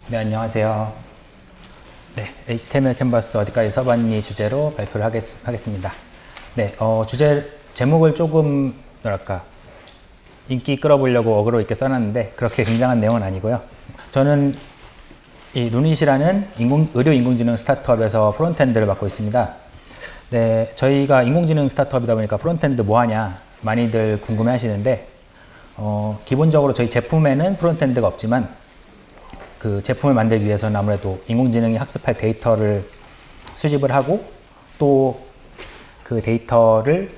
네, 안녕하세요. 네, HTML 캔버스 어디까지 써봤니 주제로 발표를 하겠습니다. 네, 제목을 조금, 뭐랄까, 인기 끌어보려고 어그로 있게 써놨는데, 그렇게 굉장한 내용은 아니고요. 저는 이 루닛이라는 의료 인공지능 스타트업에서 프론트엔드를 맡고 있습니다. 네, 저희가 인공지능 스타트업이다 보니까 프론트엔드 뭐 하냐 많이들 궁금해 하시는데, 기본적으로 저희 제품에는 프론트엔드가 없지만, 그 제품을 만들기 위해서는 아무래도 인공지능이 학습할 데이터를 수집을 하고 또 그 데이터를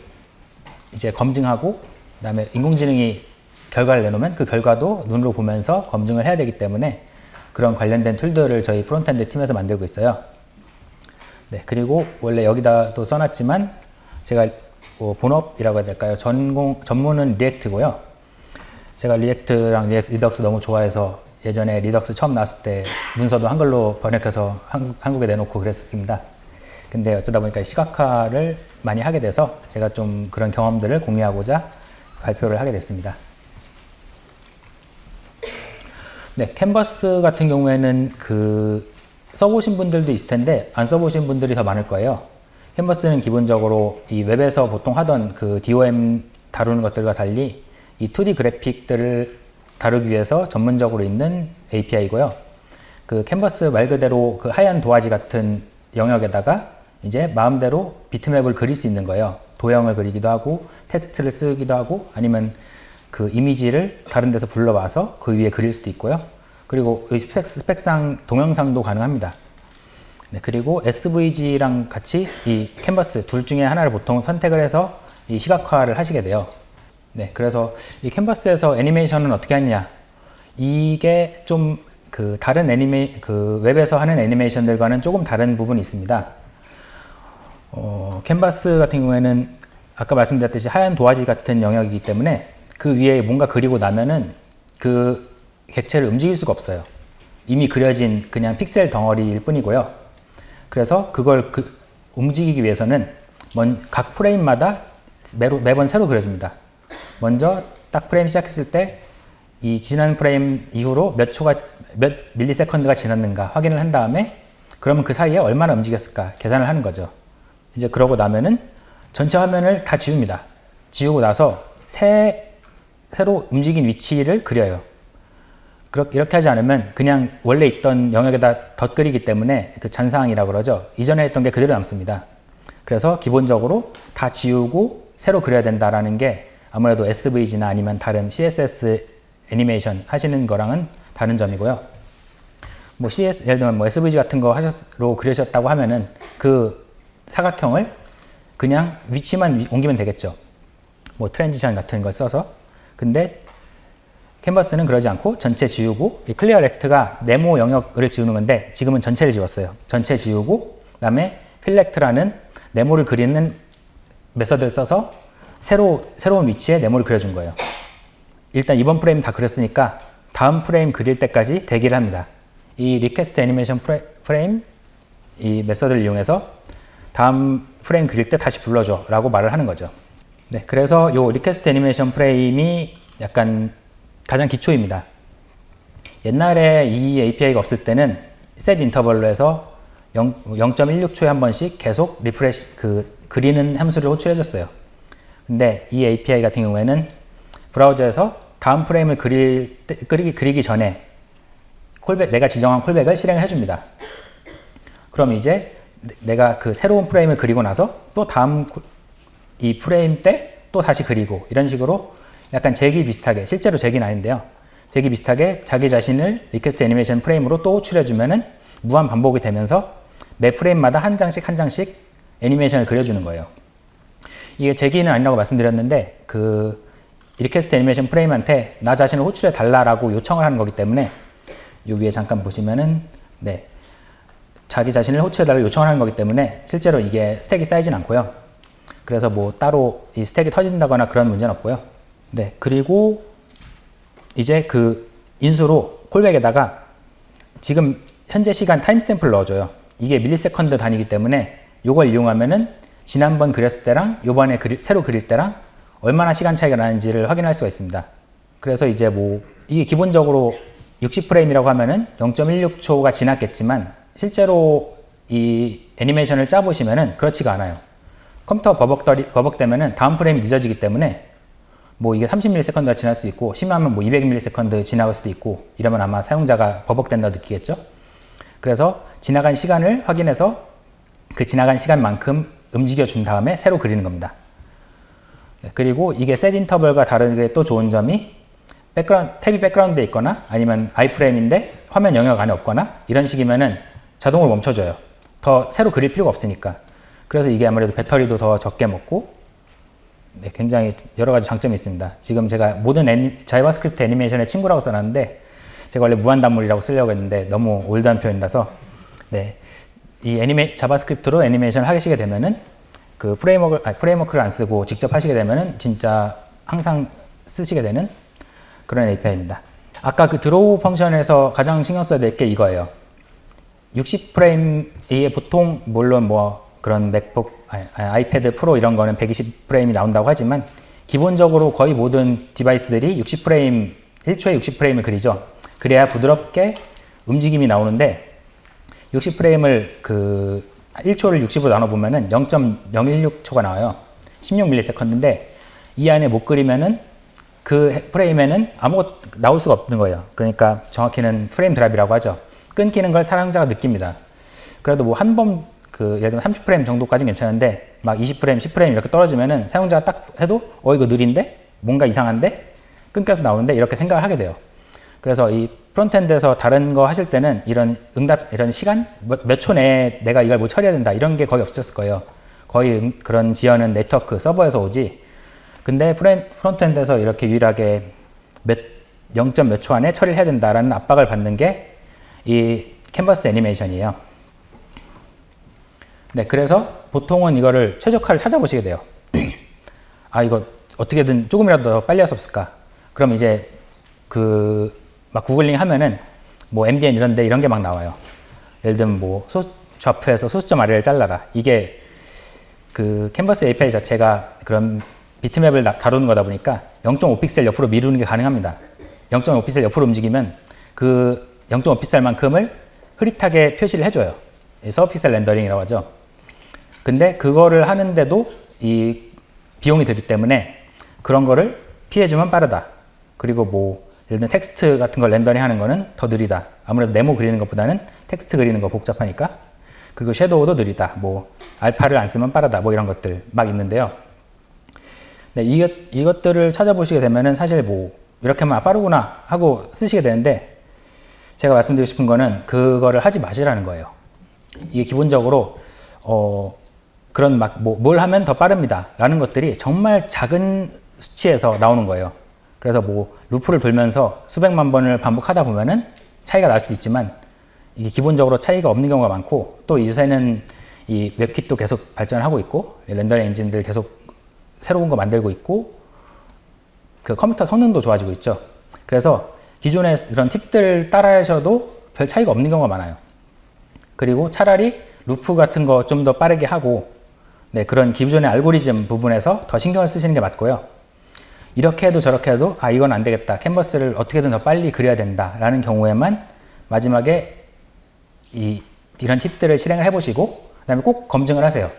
이제 검증하고 그다음에 인공지능이 결과를 내놓으면 그 결과도 눈으로 보면서 검증을 해야 되기 때문에 그런 관련된 툴들을 저희 프론트엔드 팀에서 만들고 있어요. 네, 그리고 원래 여기다도 써놨지만 제가 본업이라고 해야 될까요? 전문은 리액트고요. 제가 리액트랑 리덕스 너무 좋아해서 예전에 리덕스 처음 나왔을 때 문서도 한글로 번역해서 한국에 내놓고 그랬었습니다. 근데 어쩌다 보니까 시각화를 많이 하게 돼서 제가 좀 그런 경험들을 공유하고자 발표를 하게 됐습니다. 네, 캔버스 같은 경우에는 써보신 분들도 있을 텐데 안 써보신 분들이 더 많을 거예요. 캔버스는 기본적으로 이 웹에서 보통 하던 그 DOM 다루는 것들과 달리 이 2D 그래픽들을 다루기 위해서 전문적으로 있는 API고요. 그 캔버스 말 그대로 그 하얀 도화지 같은 영역에다가 이제 마음대로 비트맵을 그릴 수 있는 거예요. 도형을 그리기도 하고 텍스트를 쓰기도 하고 아니면 그 이미지를 다른 데서 불러와서 그 위에 그릴 수도 있고요. 그리고 스펙상 동영상도 가능합니다. 네, 그리고 SVG랑 같이 이 캔버스 둘 중에 하나를 보통 선택을 해서 이 시각화를 하시게 돼요. 네, 그래서 이 캔버스에서 애니메이션은 어떻게 하느냐, 이게 좀 다른 웹에서 하는 애니메이션들과는 조금 다른 부분이 있습니다. 캔버스 같은 경우에는 아까 말씀드렸듯이 하얀 도화지 같은 영역이기 때문에 그 위에 뭔가 그리고 나면은 그 객체를 움직일 수가 없어요. 이미 그려진 그냥 픽셀 덩어리일 뿐이고요. 그래서 그걸 움직이기 위해서는 각 프레임마다 매번 새로 그려줍니다. 먼저 딱 프레임 시작했을 때 이 지난 프레임 이후로 몇 밀리세컨드가 지났는가 확인을 한 다음에 그러면 그 사이에 얼마나 움직였을까 계산을 하는 거죠. 이제 그러고 나면은 전체 화면을 다 지웁니다. 지우고 나서 새로 움직인 위치를 그려요. 이렇게 하지 않으면 그냥 원래 있던 영역에다 덧그리기 때문에 그 잔상이라고 그러죠. 이전에 했던 게 그대로 남습니다. 그래서 기본적으로 다 지우고 새로 그려야 된다라는 게 아무래도 SVG나 아니면 다른 CSS 애니메이션 하시는 거랑은 다른 점이고요. 예를 들면 SVG 같은 거 그리셨다고 하면은 그 사각형을 그냥 위치만 옮기면 되겠죠. 트랜지션 같은 걸 써서. 근데 캔버스는 그러지 않고 전체 지우고, 이 클리어 렉트가 네모 영역을 지우는 건데 지금은 전체를 지웠어요. 전체 지우고 그다음에 필렉트라는 네모를 그리는 메서드를 써서 새로운 위치에 네모를 그려준 거예요. 일단 이번 프레임 다 그렸으니까 다음 프레임 그릴 때까지 대기를 합니다. 이 리퀘스트 애니메이션 프레임 이 메서드를 이용해서 다음 프레임 그릴 때 다시 불러줘 라고 말을 하는 거죠. 네, 그래서 이 리퀘스트 애니메이션 프레임이 약간 가장 기초입니다. 옛날에 이 API가 없을 때는 set 인터벌로 해서 0.16초에 한 번씩 계속 리프레시 그리는 함수를 호출해 줬어요. 근데 이 API 같은 경우에는 브라우저에서 다음 프레임을 그리기 전에 내가 지정한 콜백을 실행을 해줍니다. 그럼 이제 내가 그 새로운 프레임을 그리고 나서 또 다음 이 프레임 때 또 다시 그리고 이런 식으로 약간 재기 비슷하게, 실제로 재기는 아닌데요. 재기 비슷하게 자기 자신을 리퀘스트 애니메이션 프레임으로 또 호출해주면은 무한 반복이 되면서 매 프레임마다 한 장씩 애니메이션을 그려주는 거예요. 이게 재기는 아니라고 말씀드렸는데 리퀘스트 애니메이션 프레임한테 나 자신을 호출해 달라라고 요청을 하는 거기 때문에 요 위에 잠깐 보시면은 네, 자기 자신을 호출해 달라고 요청을 하는 거기 때문에 실제로 이게 스택이 쌓이진 않고요. 그래서 따로 이 스택이 터진다거나 그런 문제는 없고요. 네, 그리고 이제 인수로 콜백에다가 지금 현재 시간 타임스탬프를 넣어줘요. 이게 밀리세컨드 단위이기 때문에 이걸 이용하면은 지난번 그렸을 때랑 요번에 새로 그릴 때랑 얼마나 시간 차이가 나는지를 확인할 수가 있습니다. 그래서 이제 이게 기본적으로 60프레임이라고 하면은 0.16초가 지났겠지만 실제로 이 애니메이션을 짜보시면은 그렇지가 않아요. 컴퓨터 버벅대면은 다음 프레임이 늦어지기 때문에 뭐 이게 30ms가 지날 수 있고 심하면 뭐 200ms 지나갈 수도 있고 이러면 아마 사용자가 버벅댄다 느끼겠죠. 그래서 지나간 시간을 확인해서 그 지나간 시간만큼 움직여 준 다음에 새로 그리는 겁니다. 그리고 이게 셋 인터벌과 다르게 또 좋은 점이 탭이 백그라운드에 있거나 아니면 아이프레임인데 화면 영역 안에 없거나 이런 식이면은 자동으로 멈춰줘요. 더 새로 그릴 필요가 없으니까. 그래서 이게 아무래도 배터리도 더 적게 먹고 네, 굉장히 여러 가지 장점이 있습니다. 지금 제가 모든 자바스크립트 애니메이션의 친구라고 써놨는데 제가 원래 무한단물이라고 쓰려고 했는데 너무 올드한 표현이라서 네, 이 자바스크립트로 애니메이션을 하시게 되면은 그 프레임워크를 안 쓰고 직접 하시게 되면은 진짜 항상 쓰시게 되는 그런 API입니다. 아까 그 드로우 펑션에서 가장 신경 써야 될 게 이거예요. 60프레임이 보통 물론 뭐 그런 맥북, 아이패드 프로 이런 거는 120프레임이 나온다고 하지만 기본적으로 거의 모든 디바이스들이 60프레임, 1초에 60프레임을 그리죠. 그래야 부드럽게 움직임이 나오는데 60프레임을 그 1초를 60으로 나눠보면은 0.016초가 나와요. 16ms인데 이 안에 못 그리면은 그 프레임에는 아무것도 나올 수가 없는 거예요. 그러니까 정확히는 프레임 드랍이라고 하죠. 끊기는 걸 사용자가 느낍니다. 그래도 뭐 한 번 예를 들면 30프레임 정도까지는 괜찮은데 막 20프레임, 10프레임 이렇게 떨어지면은 사용자가 딱 해도 이거 느린데? 뭔가 이상한데? 끊겨서 나오는데? 이렇게 생각을 하게 돼요. 그래서 이 프론트엔드에서 다른 거 하실 때는 이런 시간? 몇 초 내에 내가 이걸 뭐 처리해야 된다 이런 게 거의 없었을 거예요. 거의 그런 지연은 네트워크 서버에서 오지. 근데 프론트엔드에서 이렇게 유일하게 0. 몇 초 안에 처리를 해야 된다라는 압박을 받는 게 이 캔버스 애니메이션이에요. 네, 그래서 보통은 이거를 최적화를 찾아보시게 돼요. 아, 이거 어떻게든 조금이라도 더 빨리 할 수 없을까? 그럼 이제 막 구글링 하면은 뭐 MDN 이런 게 막 나와요. 예를 들면 뭐 좌표에서 소수점 아래를 잘라라. 이게 그 캔버스 API 자체가 그런 비트맵을 다루는 거다 보니까 0.5픽셀 옆으로 미루는 게 가능합니다. 0.5픽셀 옆으로 움직이면 그 0.5픽셀만큼을 흐릿하게 표시를 해줘요. 서브픽셀 렌더링이라고 하죠. 근데 그거를 하는데도 이 비용이 들기 때문에 그런 거를 피해주면 빠르다. 그리고 뭐 예를 들면 텍스트 같은 걸 렌더링 하는 거는 더 느리다. 아무래도 네모 그리는 것보다는 텍스트 그리는 거 복잡하니까. 그리고 섀도우도 느리다. 뭐 알파를 안 쓰면 빠르다. 뭐 이런 것들 막 있는데요. 네, 이것들을 찾아보시게 되면은 사실 뭐 이렇게 하면 빠르구나 하고 쓰시게 되는데 제가 말씀드리고 싶은 거는 그거를 하지 마시라는 거예요. 이게 기본적으로 그런 막 뭘 하면 더 빠릅니다 라는 것들이 정말 작은 수치에서 나오는 거예요. 그래서 뭐 루프를 돌면서 수백만 번을 반복하다 보면은 차이가 날 수도 있지만 이게 기본적으로 차이가 없는 경우가 많고 또 요새는 이 웹킷도 계속 발전하고 있고 렌더링 엔진들 계속 새로운 거 만들고 있고 그 컴퓨터 성능도 좋아지고 있죠. 그래서 기존의 이런 팁들 따라 하셔도 별 차이가 없는 경우가 많아요. 그리고 차라리 루프 같은 거 좀 더 빠르게 하고 네, 그런 기존의 알고리즘 부분에서 더 신경을 쓰시는 게 맞고요. 이렇게 해도 저렇게 해도 아 이건 안 되겠다. 캔버스를 어떻게든 더 빨리 그려야 된다 라는 경우에만 마지막에 이런 팁들을 실행을 해보시고 그 다음에 꼭 검증을 하세요.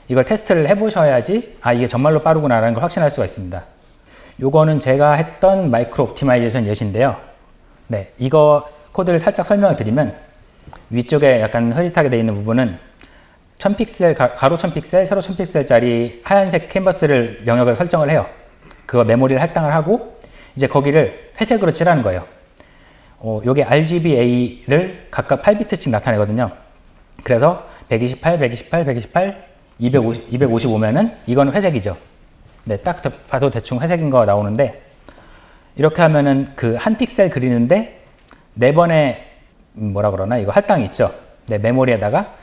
이걸 테스트를 해보셔야지 아 이게 정말로 빠르구나 라는 걸 확신할 수가 있습니다. 요거는 제가 했던 마이크로 옵티마이제이션 예시인데요. 네, 이거 코드를 살짝 설명을 드리면 위쪽에 약간 흐릿하게 되어 있는 부분은 1000픽셀, 가로 1000픽셀, 세로 1000픽셀짜리 하얀색 캔버스를 영역을 설정을 해요. 그거 메모리를 할당을 하고 이제 거기를 회색으로 칠하는 거예요. 요게 RGBA를 각각 8비트씩 나타내거든요. 그래서 128, 128, 128, 255면은 이건 회색이죠. 네, 딱 봐도 대충 회색인 거 나오는데 이렇게 하면은 그 한 픽셀 그리는데 4번의 뭐라 그러나 이거 할당이 있죠. 네, 메모리에다가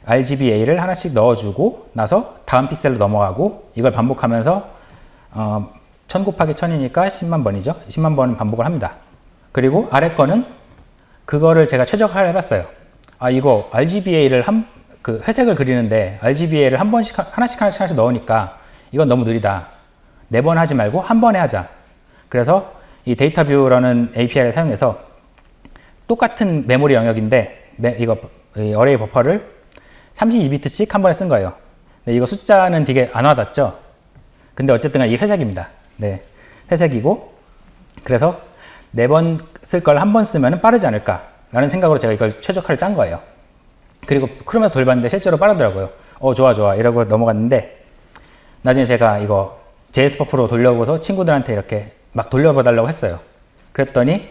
RGBA를 하나씩 넣어주고 나서 다음 픽셀로 넘어가고 이걸 반복하면서 1000 곱하기 1000이니까 10만 번이죠. 10만 번 반복을 합니다. 그리고 아래 거는 그거를 제가 최적화를 해봤어요. 아 이거 RGBA를 그 회색을 그리는데 RGBA를 하나씩 넣으니까 이건 너무 느리다. 4번 하지 말고 한 번에 하자. 그래서 이 데이터 뷰라는 API를 사용해서 똑같은 메모리 영역인데 이거 어레이 버퍼를 32비트씩 한 번에 쓴 거예요. 네, 이거 숫자는 되게 안 와닿죠? 근데 어쨌든 이게 회색입니다. 네, 회색이고, 그래서 4번 쓸 걸 한 번 쓰면 빠르지 않을까라는 생각으로 제가 이걸 최적화를 짠 거예요. 그리고 크롬에서 돌봤는데 실제로 빠르더라고요. 좋아 좋아 이러고 넘어갔는데, 나중에 제가 이거 JS 버퍼로 돌려보고서 친구들한테 이렇게 막 돌려봐달라고 했어요. 그랬더니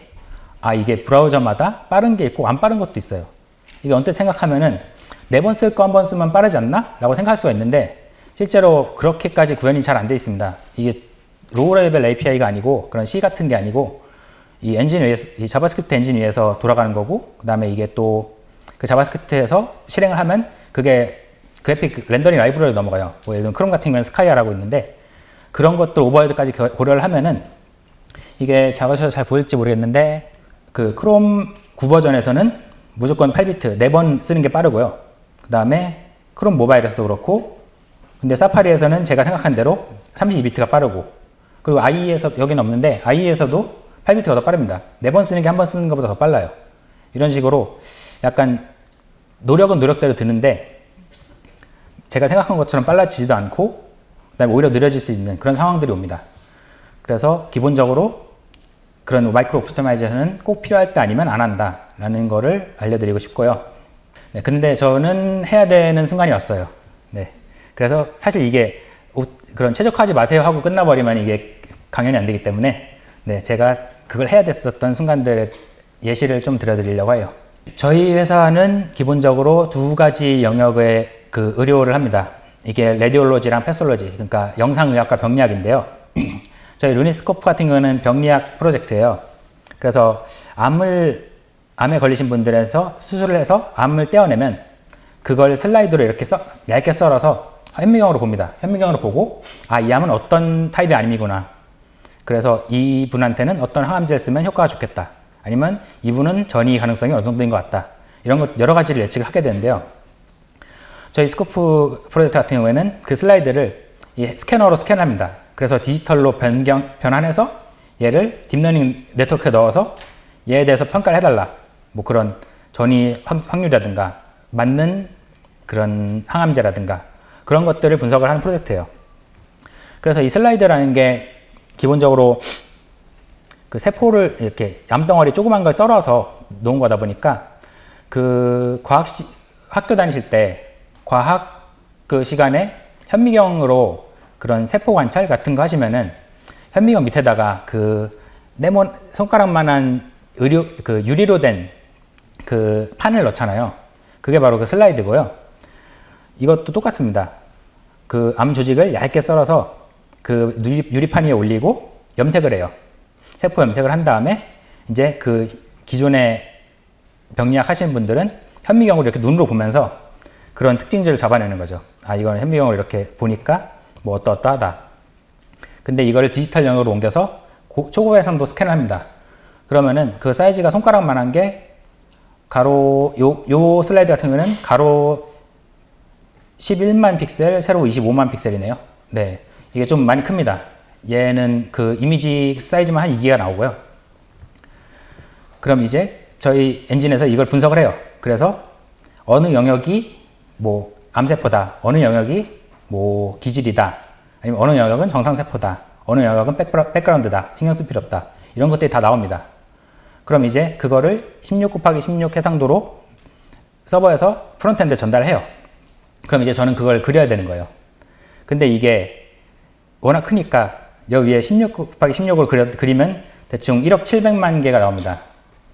이게 브라우저마다 빠른 게 있고 안 빠른 것도 있어요. 이게 언뜻 생각하면은 4번 쓸 거 한 번 쓰면 빠르지 않나? 라고 생각할 수가 있는데, 실제로 그렇게까지 구현이 잘 안 돼 있습니다. 이게 로우 레벨 API가 아니고 그런 C 같은 게 아니고 이 엔진 위에서, 이 자바스크립트 엔진 위에서 돌아가는 거고, 그 다음에 이게 또 그 자바스크립트에서 실행을 하면 그게 그래픽 렌더링 라이브러리로 넘어가요. 뭐 예를 들면 크롬 같은 경우는 스카이아라고 있는데, 그런 것들 오버헤드까지 고려를 하면은 이게 작아져서 잘 보일지 모르겠는데, 그 크롬 9버전에서는 무조건 8비트 4번 쓰는 게 빠르고요. 그 다음에 크롬 모바일에서도 그렇고, 근데 사파리에서는 제가 생각한 대로 32비트가 빠르고, 그리고 IE에서 여기는 없는데 IE에서도 8비트가 더 빠릅니다. 4번 쓰는 게 한 번 쓰는 것보다 더 빨라요. 이런 식으로 약간 노력은 노력대로 드는데 제가 생각한 것처럼 빨라지지도 않고, 그다음에 오히려 느려질 수 있는 그런 상황들이 옵니다. 그래서 기본적으로 그런 마이크로 옵티마이제이션은 꼭 필요할 때 아니면 안 한다 라는 거를 알려드리고 싶고요. 네, 근데 저는 해야 되는 순간이 왔어요. 네, 그래서 사실 이게 그런 최적화하지 마세요 하고 끝나버리면 이게 강연이 안 되기 때문에, 네, 제가 그걸 해야 됐었던 순간들의 예시를 좀 들려드리려고 해요. 저희 회사는 기본적으로 2가지 영역의 그 의료를 합니다. 이게 레디올로지랑 패솔로지, 그러니까 영상의학과 병리학인데요. 저희 루니스코프 같은 경우는 병리학 프로젝트예요. 그래서 암에 걸리신 분들에서 수술을 해서 암을 떼어내면 그걸 슬라이드로 이렇게 얇게 썰어서 현미경으로 봅니다. 현미경으로 보고 이 암은 어떤 타입의 암이구나. 그래서 이분한테는 어떤 항암제를 쓰면 효과가 좋겠다. 아니면 이분은 전이 가능성이 어느 정도인 것 같다. 이런 것 여러 가지를 예측을 하게 되는데요. 저희 스코프 프로젝트 같은 경우에는 그 슬라이드를 이 스캐너로 스캔합니다. 그래서 디지털로 변환해서 얘를 딥러닝 네트워크에 넣어서 얘에 대해서 평가를 해달라. 뭐 그런 전이 확률이라든가 맞는 그런 항암제라든가 그런 것들을 분석을 하는 프로젝트예요. 그래서 이 슬라이드라는 게 기본적으로 그 세포를 이렇게 얌덩어리 조그만 걸 썰어서 놓은 거다 보니까, 그 학교 다니실 때 과학 그 시간에 현미경으로 그런 세포 관찰 같은 거 하시면은 현미경 밑에다가 그 손가락만한 그 유리로 된 그 판을 넣잖아요. 그게 바로 그 슬라이드고요. 이것도 똑같습니다. 그 암 조직을 얇게 썰어서 그 유리판 위에 올리고 염색을 해요. 세포 염색을 한 다음에 이제 그 기존에 병리학 하시는 분들은 현미경으로 이렇게 눈으로 보면서 그런 특징들을 잡아내는 거죠. 이거는 현미경으로 이렇게 보니까 뭐 어떠하다. 근데 이거를 디지털 영역으로 옮겨서 초고해상도 스캔을 합니다. 그러면은 그 사이즈가 손가락만한 게 가로 요 슬라이드 같은 경우는 가로 11만 픽셀, 세로 25만 픽셀이네요. 네, 이게 좀 많이 큽니다. 얘는 그 이미지 사이즈만 한 2기가 나오고요. 그럼 이제 저희 엔진에서 이걸 분석을 해요. 그래서 어느 영역이 뭐 암세포다, 어느 영역이 뭐 기질이다, 아니면 어느 영역은 정상세포다, 어느 영역은 백그라운드다, 신경 쓸 필요 없다, 이런 것들이 다 나옵니다. 그럼 이제 그거를 16 곱하기 16 해상도로 서버에서 프론트엔드에 전달해요. 그럼 이제 저는 그걸 그려야 되는 거예요. 근데 이게 워낙 크니까 여기 위에 16 곱하기 16을 그리면 대충 1억 700만 개가 나옵니다.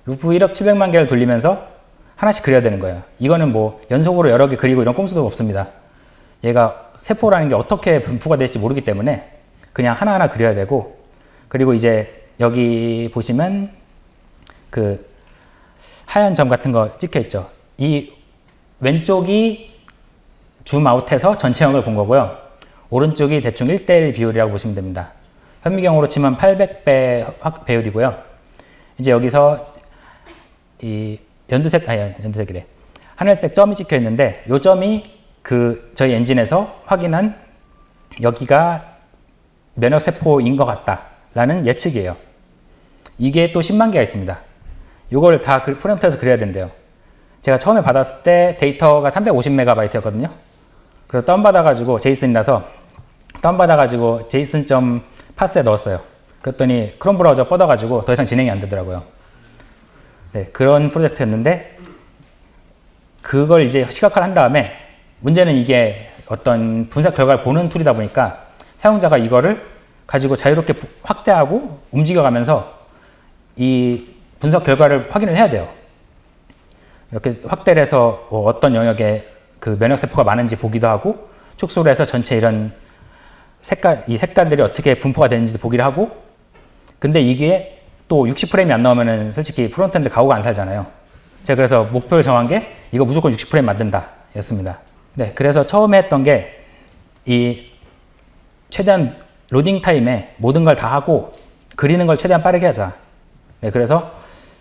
루프 1억 700만 개를 돌리면서 하나씩 그려야 되는 거예요. 이거는 뭐 연속으로 여러 개 그리고 이런 꼼수도 없습니다. 얘가 세포라는 게 어떻게 분포가 될지 모르기 때문에 그냥 하나하나 그려야 되고, 그리고 이제 여기 보시면 그 하얀 점 같은 거 찍혀 있죠. 이 왼쪽이 줌아웃해서 전체 영역을 본 거고요. 오른쪽이 대충 1:1 비율이라고 보시면 됩니다. 현미경으로 치면 800배 배율이고요. 이제 여기서 이 연두색이래. 하늘색 점이 찍혀 있는데, 이 점이 그 저희 엔진에서 확인한 여기가 면역세포인 것 같다라는 예측이에요. 이게 또 10만 개가 있습니다. 요걸 다 프롬프트에서 그려야 된대요. 제가 처음에 받았을 때 데이터가 350MB였거든요. 그래서 다운받아가지고 제이슨이라서 다운받아가지고 json.pars에 넣었어요. 그랬더니 크롬 브라우저 뻗어가지고 더 이상 진행이 안 되더라고요. 네, 그런 프로젝트였는데 그걸 이제 시각화를 한 다음에 문제는 이게 어떤 분석 결과를 보는 툴이다 보니까 사용자가 이거를 가지고 자유롭게 확대하고 움직여가면서 이 분석 결과를 확인을 해야 돼요. 이렇게 확대를 해서 어떤 영역에 그 면역세포가 많은지 보기도 하고 축소를 해서 전체 이런 이 색깔들이 어떻게 분포가 되는지도 보기를 하고 근데 이게 또 60프레임이 안 나오면은 솔직히 프론트엔드 가오가 안 살잖아요. 제가 그래서 목표를 정한 게 이거 무조건 60프레임 만든다 였습니다. 네, 그래서 처음에 했던 게 이 최대한 로딩 타임에 모든 걸 다 하고 그리는 걸 최대한 빠르게 하자. 네, 그래서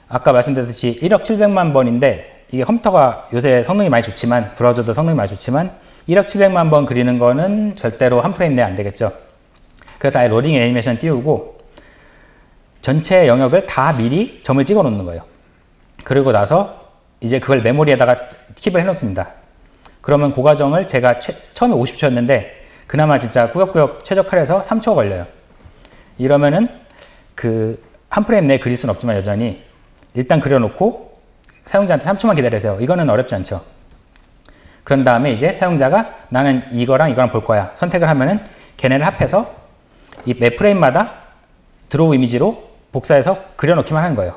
아까 말씀드렸듯이 1억 700만 번인데 이게 컴퓨터가 요새 성능이 많이 좋지만 브라우저도 성능이 많이 좋지만 1억 700만 번 그리는 거는 절대로 한 프레임 내에 안 되겠죠. 그래서 아예 로딩 애니메이션 띄우고 전체 영역을 다 미리 점을 찍어 놓는 거예요. 그리고 나서 이제 그걸 메모리에다가 킵을 해 놓습니다. 그러면 그 과정을 제가 처음에 50초였는데 그나마 진짜 꾸역꾸역 최적화를 해서 3초 걸려요. 이러면은 그 한 프레임 내에 그릴 수는 없지만 여전히 일단 그려놓고 사용자한테 3초만 기다리세요. 이거는 어렵지 않죠. 그런 다음에 이제 사용자가 나는 이거랑 이거랑 볼 거야. 선택을 하면은 걔네를 합해서 이 매 프레임마다 드로우 이미지로 복사해서 그려놓기만 하는 거예요.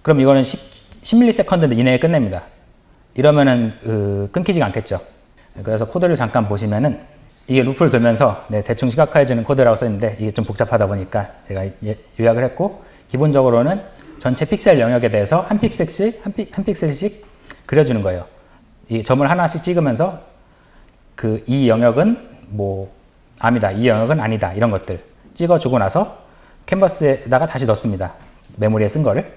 그럼 이거는 10ms 이내에 끝냅니다. 이러면은 끊기지가 않겠죠. 그래서 코드를 잠깐 보시면은 이게 루프를 돌면서 네, 대충 시각화해주는 코드라고 써있는데 이게 좀 복잡하다 보니까 제가 요약을 했고 기본적으로는 전체 픽셀 영역에 대해서 한 픽셀씩 그려주는 거예요. 이 점을 하나씩 찍으면서 이 영역은 뭐 암이다, 이 영역은 아니다 이런 것들 찍어주고 나서 캔버스에다가 다시 넣습니다. 메모리에 쓴 거를.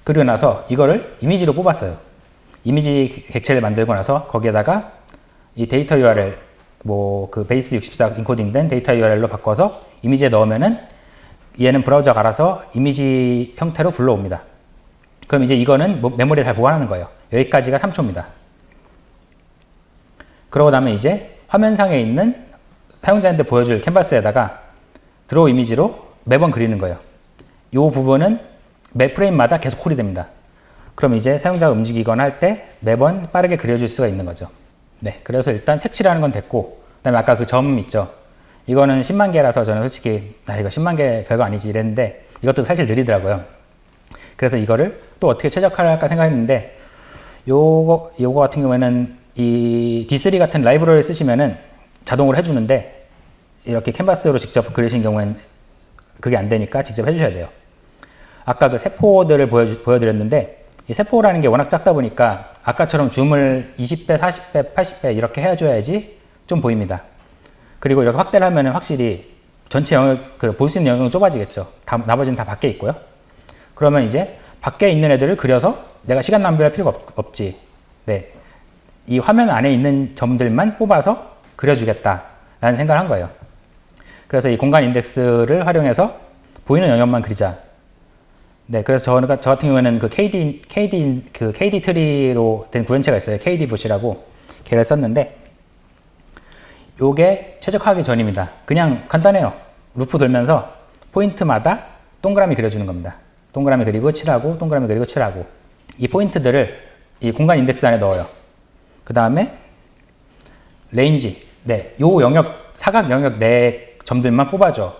그리고 나서 이거를 이미지로 뽑았어요. 이미지 객체를 만들고 나서 거기에다가 이 데이터 URL 뭐 그 베이스 64 인코딩된 데이터 URL로 바꿔서 이미지에 넣으면은 얘는 브라우저가 알아서 이미지 형태로 불러옵니다. 그럼 이제 이거는 메모리에 잘 보관하는 거예요. 여기까지가 3초입니다. 그러고 나면 이제 화면상에 있는 사용자한테 보여줄 캔버스에다가 드로우 이미지로 매번 그리는 거예요. 이 부분은 매 프레임마다 계속 콜이 됩니다. 그럼 이제 사용자가 움직이거나 할 때 매번 빠르게 그려줄 수가 있는 거죠. 네, 그래서 일단 색칠하는 건 됐고 그 다음에 아까 그 점 있죠. 이거는 10만 개라서 저는 솔직히 이거 10만 개 별거 아니지 이랬는데 이것도 사실 느리더라고요. 그래서 이거를 또 어떻게 최적화를 할까 생각했는데 요거 같은 경우에는 이 D3 같은 라이브러리를 쓰시면은 자동으로 해주는데 이렇게 캔버스로 직접 그리신 경우에는 그게 안 되니까 직접 해주셔야 돼요. 아까 그 세포들을 보여드렸는데 이 세포라는 게 워낙 작다 보니까 아까처럼 줌을 20배, 40배, 80배 이렇게 해줘야지 좀 보입니다. 그리고 이렇게 확대를 하면 확실히 전체 영역, 볼 수 있는 영역은 좁아지겠죠. 나머지는 다 밖에 있고요. 그러면 이제 밖에 있는 애들을 그려서 내가 시간 낭비할 필요가 없지. 네. 이 화면 안에 있는 점들만 뽑아서 그려주겠다라는 생각을 한 거예요. 그래서 이 공간 인덱스를 활용해서 보이는 영역만 그리자. 네, 그래서 저 같은 경우에는 그 KD 트리로 된 구현체가 있어요. KD 봇이라고 걔를 썼는데 요게 최적화하기 전입니다. 그냥 간단해요. 루프 돌면서 포인트마다 동그라미 그려주는 겁니다. 동그라미 그리고 칠하고 동그라미 그리고 칠하고 이 포인트들을 이 공간 인덱스 안에 넣어요. 그 다음에 레인지, 네, 요 영역, 사각 영역 내 점들만 뽑아줘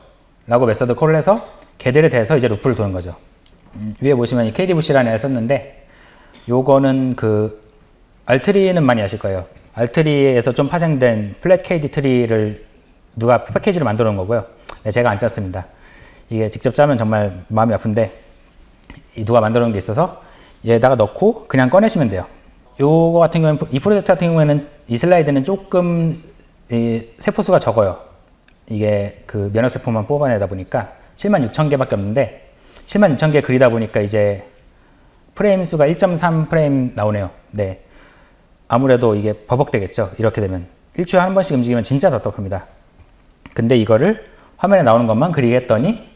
라고 메서드 콜을 해서 걔들에 대해서 이제 루프를 도는 거죠. 위에 보시면 이 KD부시라는 애를 썼는데 요거는 그 알트리는 많이 아실 거예요. 알트리에서 좀 파생된 플랫 KD 트리를 누가 패키지를 만들어 놓은 거고요. 네, 제가 안 짰습니다. 이게 직접 짜면 정말 마음이 아픈데 누가 만들어 놓은 게 있어서 얘에다가 넣고 그냥 꺼내시면 돼요. 요거 같은 경우는 이 프로젝트 같은 경우에는 이 슬라이드는 조금 세포수가 적어요. 이게 그 면역세포만 뽑아내다 보니까 76,000개밖에 없는데 76,000개 그리다 보니까 이제 프레임 수가 1.3 프레임 나오네요. 네. 아무래도 이게 버벅대겠죠. 이렇게 되면. 일주일에 한 번씩 움직이면 진짜 답답합니다. 근데 이거를 화면에 나오는 것만 그리게 했더니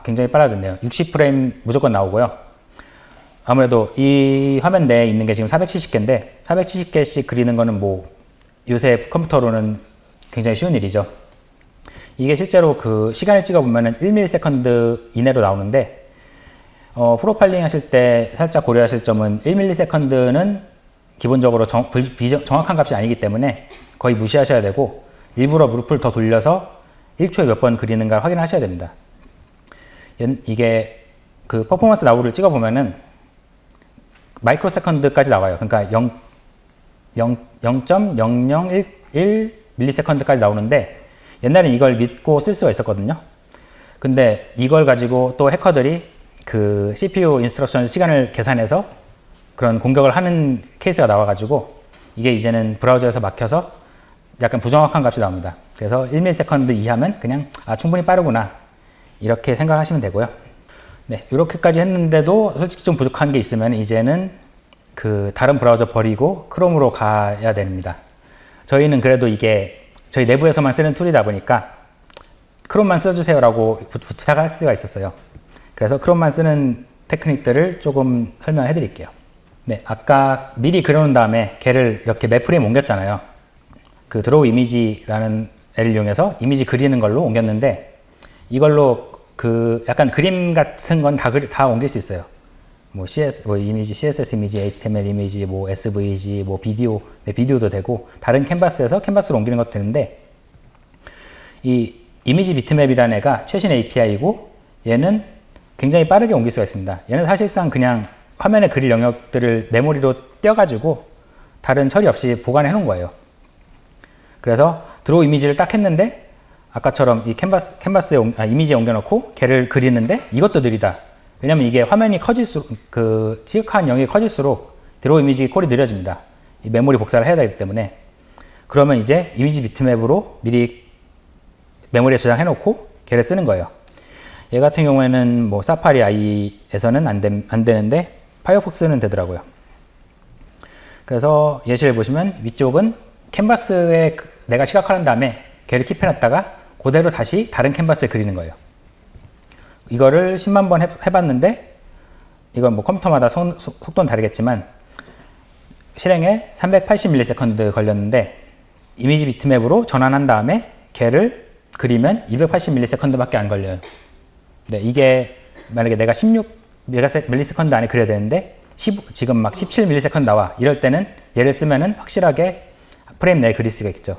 굉장히 빨라졌네요. 60프레임 무조건 나오고요. 아무래도 이 화면 내에 있는 게 지금 470개인데 470개씩 그리는 거는 뭐 요새 컴퓨터로는 굉장히 쉬운 일이죠. 이게 실제로 그 시간을 찍어보면은 1ms 이내로 나오는데 프로파일링 하실 때 살짝 고려하실 점은 1ms는 기본적으로 정확한 값이 아니기 때문에 거의 무시하셔야 되고 일부러 무릎을 더 돌려서 1초에 몇 번 그리는가 확인하셔야 됩니다. 이게 그 퍼포먼스 나우를 찍어보면은 마이크로 세컨드까지 나와요. 그러니까 0.0011ms까지 나오는데 옛날엔 이걸 믿고 쓸 수가 있었거든요. 근데 이걸 가지고 또 해커들이 그 CPU 인스트럭션 시간을 계산해서 그런 공격을 하는 케이스가 나와가지고 이게 이제는 브라우저에서 막혀서 약간 부정확한 값이 나옵니다. 그래서 1ms 이하면 그냥 충분히 빠르구나 이렇게 생각하시면 되고요. 네, 이렇게까지 했는데도 솔직히 좀 부족한 게 있으면 이제는 그 다른 브라우저 버리고 크롬으로 가야 됩니다. 저희는 그래도 이게 저희 내부에서만 쓰는 툴이다 보니까 크롬만 써주세요 라고 부탁할 수가 있었어요. 그래서 크롬만 쓰는 테크닉들을 조금 설명해 드릴게요. 네, 아까 미리 그려놓은 다음에 걔를 이렇게 맵프레임 옮겼잖아요. 그 드로우 이미지라는 애를 이용해서 이미지 그리는 걸로 옮겼는데 이걸로 그 약간 그림 같은 건 다 옮길 수 있어요. 뭐 이미지, CSS 이미지, HTML 이미지, 뭐 SVG, 뭐 비디오, 비디오도 되고 다른 캔버스에서 캔버스로 옮기는 것도 되는데 이 이미지 비트맵이라는 애가 최신 API이고 얘는 굉장히 빠르게 옮길 수가 있습니다. 얘는 사실상 그냥 화면에 그릴 영역들을 메모리로 떼어가지고 다른 처리 없이 보관해 놓은 거예요. 그래서 드로우 이미지를 딱 했는데 아까처럼 이 캔버스에 이미지에 옮겨놓고 걔를 그리는데 이것도 느리다. 왜냐면 이게 화면이 커질수록 그 지극한 영역이 커질수록 드로우 이미지 콜이 느려집니다. 이 메모리 복사를 해야 되기 때문에. 그러면 이제 이미지 비트맵으로 미리 메모리에 저장해 놓고 걔를 쓰는 거예요. 얘 같은 경우에는 뭐 사파리 IE에서는 안 되는데 파이어폭스는 되더라고요. 그래서 예시를 보시면 위쪽은 캔버스에 내가 시각화한 다음에 걔를 킵해놨다가 그대로 다시 다른 캔버스에 그리는 거예요. 이거를 10만 번 해봤는데 이건 뭐 컴퓨터마다 속도는 다르겠지만 실행에 380ms 걸렸는데 이미지 비트맵으로 전환한 다음에 걔를 그리면 280ms 밖에 안 걸려요. 네, 이게 만약에 내가 16ms 안에 그려야 되는데 지금 막 17ms 나와. 이럴 때는 얘를 쓰면은 확실하게 프레임 내에 그릴 수가 있죠.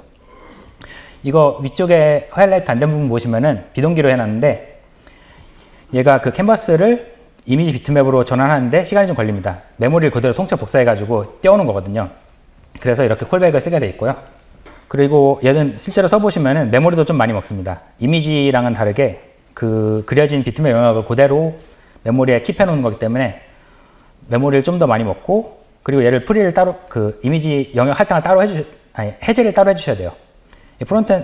이거 위쪽에 하이라이트 안 된 부분 보시면은 비동기로 해놨는데 얘가 그 캔버스를 이미지 비트맵으로 전환하는데 시간이 좀 걸립니다. 메모리를 그대로 통째로 복사해가지고 떼어오는 거거든요. 그래서 이렇게 콜백을 쓰게 돼 있고요. 그리고 얘는 실제로 써보시면은 메모리도 좀 많이 먹습니다. 이미지랑은 다르게 그 그려진 비트맵 영역을 그대로 메모리에 킵해 놓은 거기 때문에 메모리를 좀 더 많이 먹고 그리고 얘를 프리를 따로 그 이미지 영역 할당을 따로 해제를 따로 해주셔야 돼요.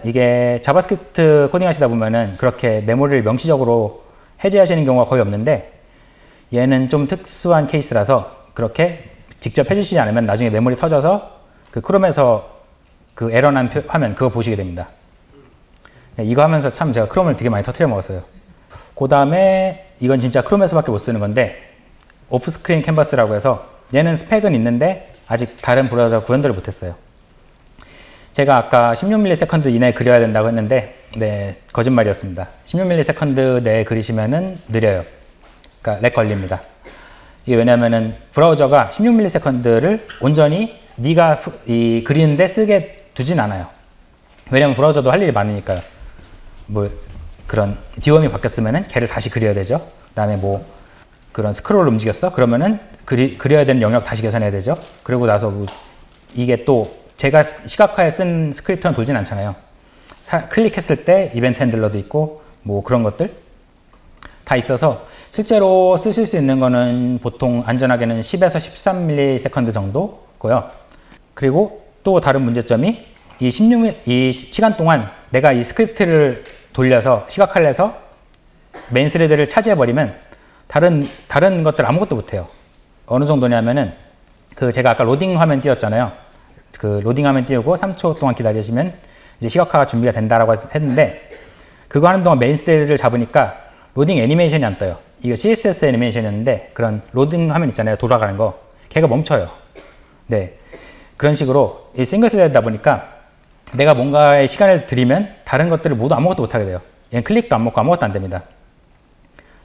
이게 자바스크립트 코딩 하시다 보면은 그렇게 메모리를 명시적으로 해제하시는 경우가 거의 없는데 얘는 좀 특수한 케이스라서 그렇게 직접 해주시지 않으면 나중에 메모리 터져서 그 크롬에서 그 에러난 화면 그거 보시게 됩니다. 이거 하면서 참 제가 크롬을 되게 많이 터뜨려 먹었어요. 그 다음에 이건 진짜 크롬에서밖에 못 쓰는 건데 오프스크린 캔버스라고 해서 얘는 스펙은 있는데 아직 다른 브라우저 구현들을 못했어요. 제가 아까 16ms 이내에 그려야 된다고 했는데 네, 거짓말이었습니다. 16ms 내에 그리시면은 느려요. 그러니까 렉 걸립니다. 이게 왜냐면은 브라우저가 16ms를 온전히 네가 그리는데 쓰게 두진 않아요. 왜냐면 브라우저도 할 일이 많으니까요. 뭐 그런 DOM이 바뀌었으면은 걔를 다시 그려야 되죠. 그 다음에 뭐 그런 스크롤을 움직였어? 그러면은 그려야 되는 영역 다시 계산해야 되죠. 그리고 나서 뭐 이게 또 제가 시각화에 쓴 스크립트는 돌진 않잖아요. 클릭했을 때 이벤트 핸들러도 있고 뭐 그런 것들 다 있어서 실제로 쓰실 수 있는 거는 보통 안전하게는 10에서 13ms 정도고요. 그리고 또 다른 문제점이 이 시간 동안 내가 이 스크립트를 돌려서 시각화를 해서 메인 스레드를 차지해버리면 다른 것들 아무것도 못해요. 어느 정도냐면은 그 제가 아까 로딩 화면 띄웠잖아요. 그 로딩 화면 띄우고 3초 동안 기다리시면 이제 시각화가 준비가 된다라고 했는데 그거 하는 동안 메인 스레드를 잡으니까 로딩 애니메이션이 안 떠요. 이거 CSS 애니메이션이었는데 그런 로딩 화면 있잖아요. 돌아가는 거. 걔가 멈춰요. 네. 그런 식으로 이 싱글 스레드다 보니까 내가 뭔가에 시간을 들이면 다른 것들을 모두 아무것도 못하게 돼요. 얘는 클릭도 안 먹고 아무것도 안 됩니다.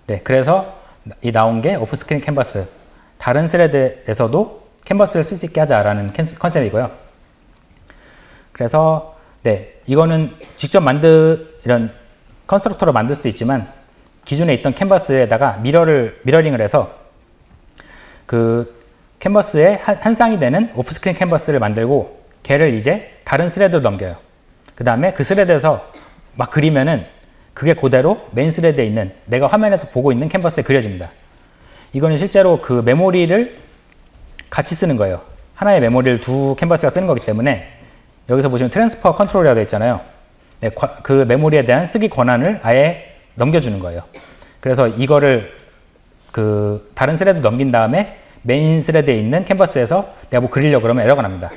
네. 그래서 이 나온 게 오프스크린 캔버스. 다른 스레드에서도 캔버스를 쓸 수 있게 하자라는 컨셉이고요. 그래서 네. 이거는 직접 이런 컨스트럭터로 만들 수도 있지만 기존에 있던 캔버스에다가 미러링을 해서 그 캔버스에 한 쌍이 되는 오프스크린 캔버스를 만들고 걔를 이제 다른 스레드로 넘겨요. 그 다음에 그 스레드에서 막 그리면은 그게 그대로 메인 스레드에 있는 내가 화면에서 보고 있는 캔버스에 그려집니다. 이거는 실제로 그 메모리를 같이 쓰는 거예요. 하나의 메모리를 두 캔버스가 쓰는 거기 때문에 여기서 보시면 트랜스퍼 컨트롤이라고 되어 있잖아요. 네, 그 메모리에 대한 쓰기 권한을 아예 넘겨주는 거예요. 그래서 이거를 그 다른 스레드 넘긴 다음에 메인 스레드에 있는 캔버스에서 내가 뭐 그리려고 그러면 에러가 납니다.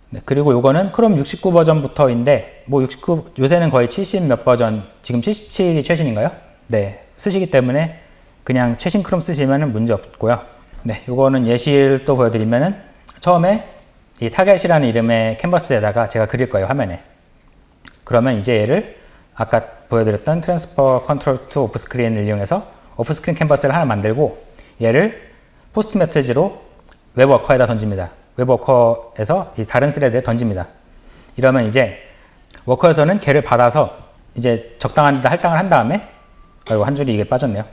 네, 그리고 요거는 크롬 69 버전부터인데 뭐 69 요새는 거의 70 몇 버전, 지금 77이 최신인가요? 네, 쓰시기 때문에 그냥 최신 크롬 쓰시면 문제 없고요. 네, 요거는 예시를 또 보여드리면은 처음에 이 타겟이라는 이름의 캔버스에다가 제가 그릴 거예요, 화면에. 그러면 이제 얘를 아까 보여드렸던 트랜스퍼 컨트롤 투 오프스크린을 이용해서 오프스크린 캔버스를 하나 만들고 얘를 포스트 메시지로 웹워커에다 던집니다. 웹워커에서 이 다른 스레드에 던집니다. 이러면 이제 워커에서는 걔를 받아서 이제 적당한 데 할당을 한 다음에 아이고 한 줄이 이게 빠졌네요.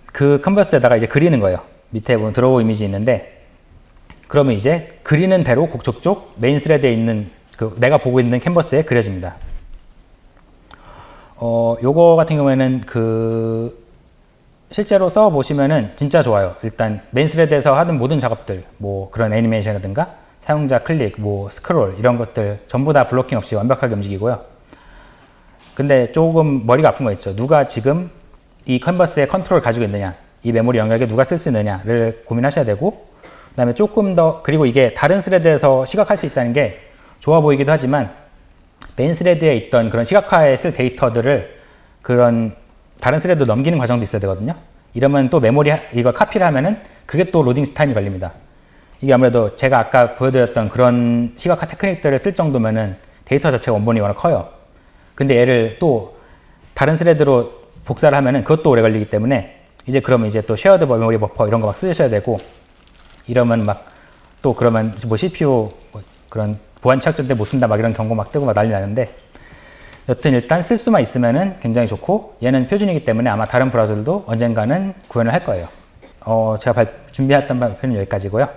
그 캔버스에다가 이제 그리는 거예요. 밑에 보면 드로우 이미지 있는데 그러면 이제 그리는 대로 곡쪽쪽 메인 스레드에 있는 그 내가 보고 있는 캔버스에 그려집니다. 요거 같은 경우에는 실제로 써 보시면은 진짜 좋아요. 일단 메인 스레드에서 하는 모든 작업들, 뭐 그런 애니메이션이라든가 사용자 클릭, 뭐 스크롤 이런 것들 전부 다 블로킹 없이 완벽하게 움직이고요. 근데 조금 머리가 아픈 거 있죠. 누가 지금 이 캔버스의 컨트롤을 가지고 있느냐, 이 메모리 영역에 누가 쓸 수 있느냐를 고민하셔야 되고, 그 다음에 조금 더, 그리고 이게 다른 스레드에서 시각할 수 있다는 게 좋아 보이기도 하지만 메인 스레드에 있던 그런 시각화에 쓸 데이터들을 그런 다른 스레드 넘기는 과정도 있어야 되거든요. 이러면 또 메모리 이걸 카피를 하면은 그게 또 로딩 타임이 걸립니다. 이게 아무래도 제가 아까 보여드렸던 그런 시각화 테크닉들을 쓸 정도면은 데이터 자체가 원본이 워낙 커요. 근데 얘를 또 다른 스레드로 복사를 하면은 그것도 오래 걸리기 때문에 이제 그러면 이제 또 쉐어드 메모리 버퍼 이런 거 막 쓰셔야 되고, 이러면 막 또 그러면 뭐 CPU 뭐 그런 보안 착전 때 못 쓴다 막 이런 경고 막 뜨고 막 난리 나는데, 여튼 일단 쓸 수만 있으면은 굉장히 좋고, 얘는 표준이기 때문에 아마 다른 브라우저들도 언젠가는 구현을 할 거예요. 제가 준비했던 발표는 여기까지고요.